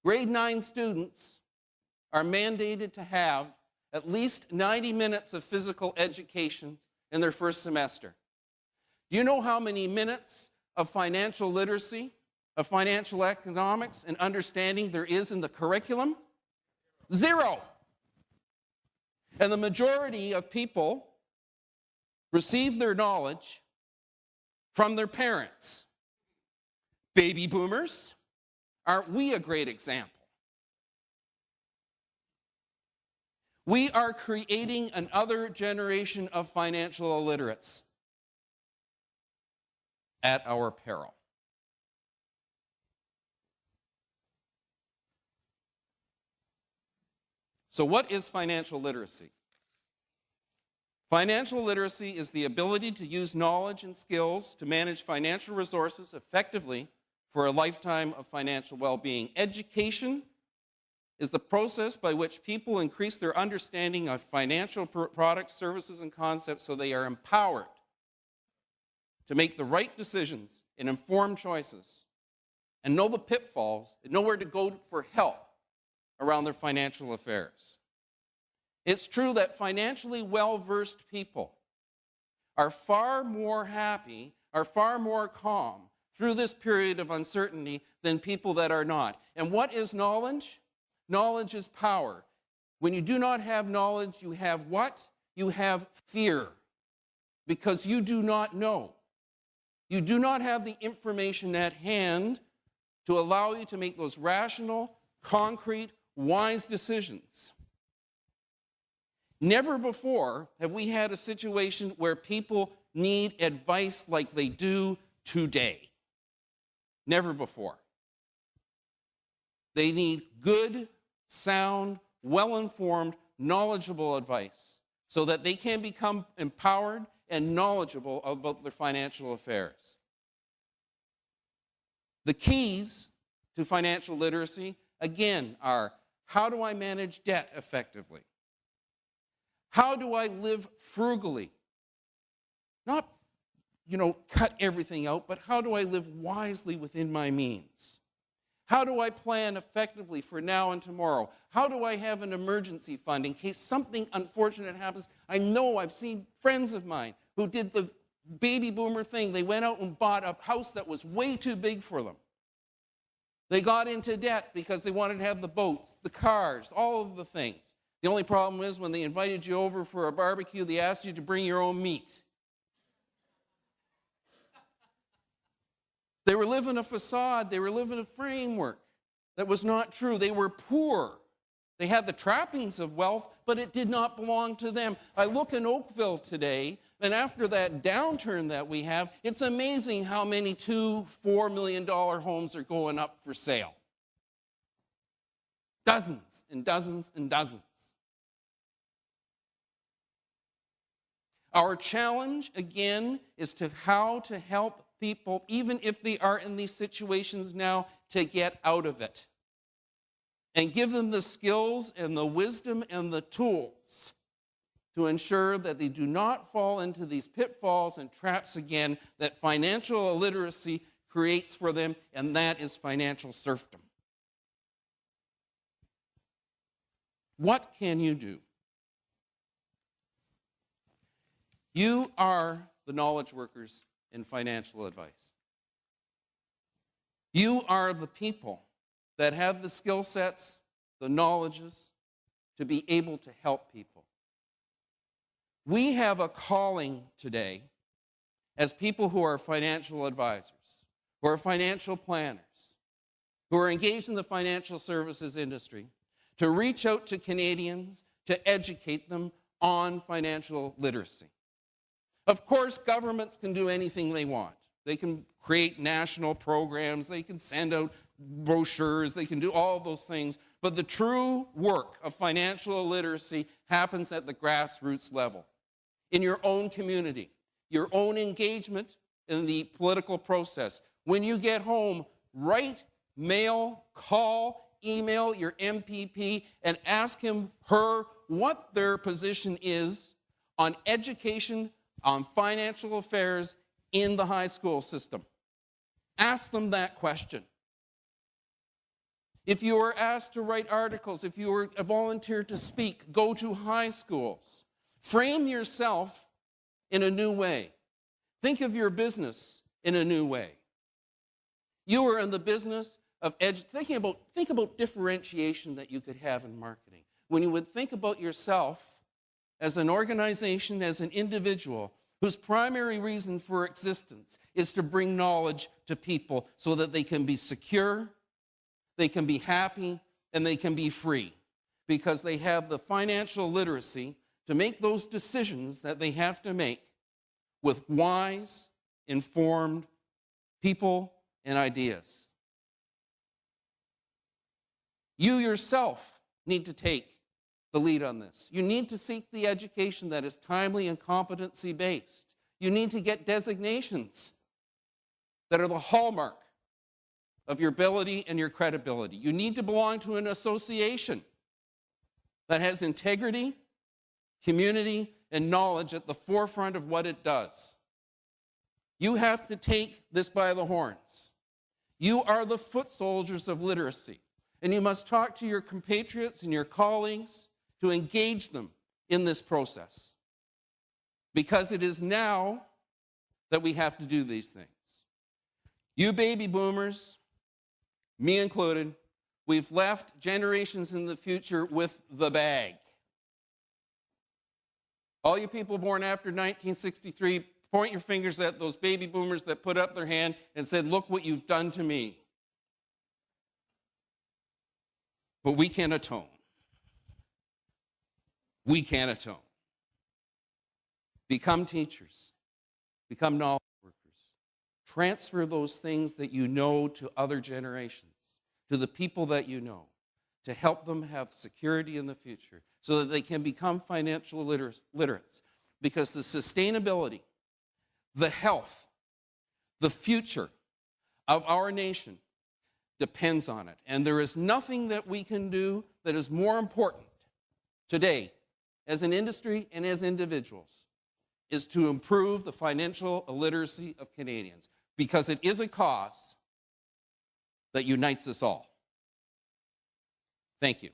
Grade 9 students are mandated to have at least 90 minutes of physical education in their first semester. Do you know how many minutes of financial literacy, of financial economics and understanding there is in the curriculum? 0. And the majority of people receive their knowledge from their parents. Baby boomers, aren't we a great example? We are creating another generation of financial illiterates at our peril. So what is financial literacy? Financial literacy is the ability to use knowledge and skills to manage financial resources effectively for a lifetime of financial well-being. Education is the process by which people increase their understanding of financial products, services, and concepts so they are empowered to make the right decisions and informed choices and know the pitfalls and know where to go for help around their financial affairs. It's true that financially well-versed people are far more happy, are far more calm through this period of uncertainty than people that are not. And what is knowledge? Knowledge is power. When you do not have knowledge, you have what? You have fear, because you do not know. You do not have the information at hand to allow you to make those rational, concrete, wise decisions. Never before have we had a situation where people need advice like they do today. Never before. They need good, sound, well-informed, knowledgeable advice so that they can become empowered and knowledgeable about their financial affairs. The keys to financial literacy, again, are: how do I manage debt effectively? How do I live frugally? Not, cut everything out, but how do I live wisely within my means? How do I plan effectively for now and tomorrow? How do I have an emergency fund in case something unfortunate happens? I know I've seen friends of mine who did the baby boomer thing. They went out and bought a house that was way too big for them. They got into debt because they wanted to have the boats, the cars, all of the things. The only problem is when they invited you over for a barbecue, they asked you to bring your own meat. They were living a facade. They were living a framework that was not true. They were poor. They had the trappings of wealth, but it did not belong to them. I look in Oakville today, and after that downturn that we have, it's amazing how many $2-4 million homes are going up for sale. Dozens and dozens and dozens. Our challenge, again, is to how to help people, even if they are in these situations now, to get out of it. And give them the skills and the wisdom and the tools to ensure that they do not fall into these pitfalls and traps again that financial illiteracy creates for them, and that is financial serfdom. What can you do? You are the knowledge workers in financial advice. You are the people that have the skill sets, the knowledges to be able to help people. We have a calling today as people who are financial advisors, who are financial planners, who are engaged in the financial services industry, to reach out to Canadians to educate them on financial literacy. Of course, governments can do anything they want. They can create national programs, they can send out brochures, they can do all those things. But the true work of financial literacy happens at the grassroots level, in your own community, your own engagement in the political process. When you get home, write, mail, call, email your MPP and ask him, her, what their position is on education, on financial affairs in the high school system. Ask them that question. If you are asked to write articles, if you are a volunteer to speak, go to high schools. Frame yourself in a new way. Think of your business in a new way. You are in the business of think about differentiation that you could have in marketing. When you would think about yourself as an organization, as an individual, whose primary reason for existence is to bring knowledge to people so that they can be secure, they can be happy, and they can be free, because they have the financial literacy to make those decisions that they have to make with wise, informed people and ideas. You yourself need to take the lead on this. You need to seek the education that is timely and competency-based. You need to get designations that are the hallmark of your ability and your credibility. You need to belong to an association that has integrity, community, and knowledge at the forefront of what it does. You have to take this by the horns. You are the foot soldiers of literacy, and you must talk to your compatriots and your colleagues to engage them in this process, because it is now that we have to do these things. You baby boomers, me included, we've left generations in the future with the bag. All you people born after 1963, point your fingers at those baby boomers that put up their hand and said, "Look what you've done to me." But we can atone. We can atone. Become teachers. Become knowledge workers. Transfer those things that you know to other generations, to the people that you know, to help them have security in the future so that they can become financial literates. Because the sustainability, the health, the future of our nation depends on it. And there is nothing that we can do that is more important today as an industry and as individuals is to improve the financial illiteracy of Canadians, because it is a cause that unites us all. Thank you.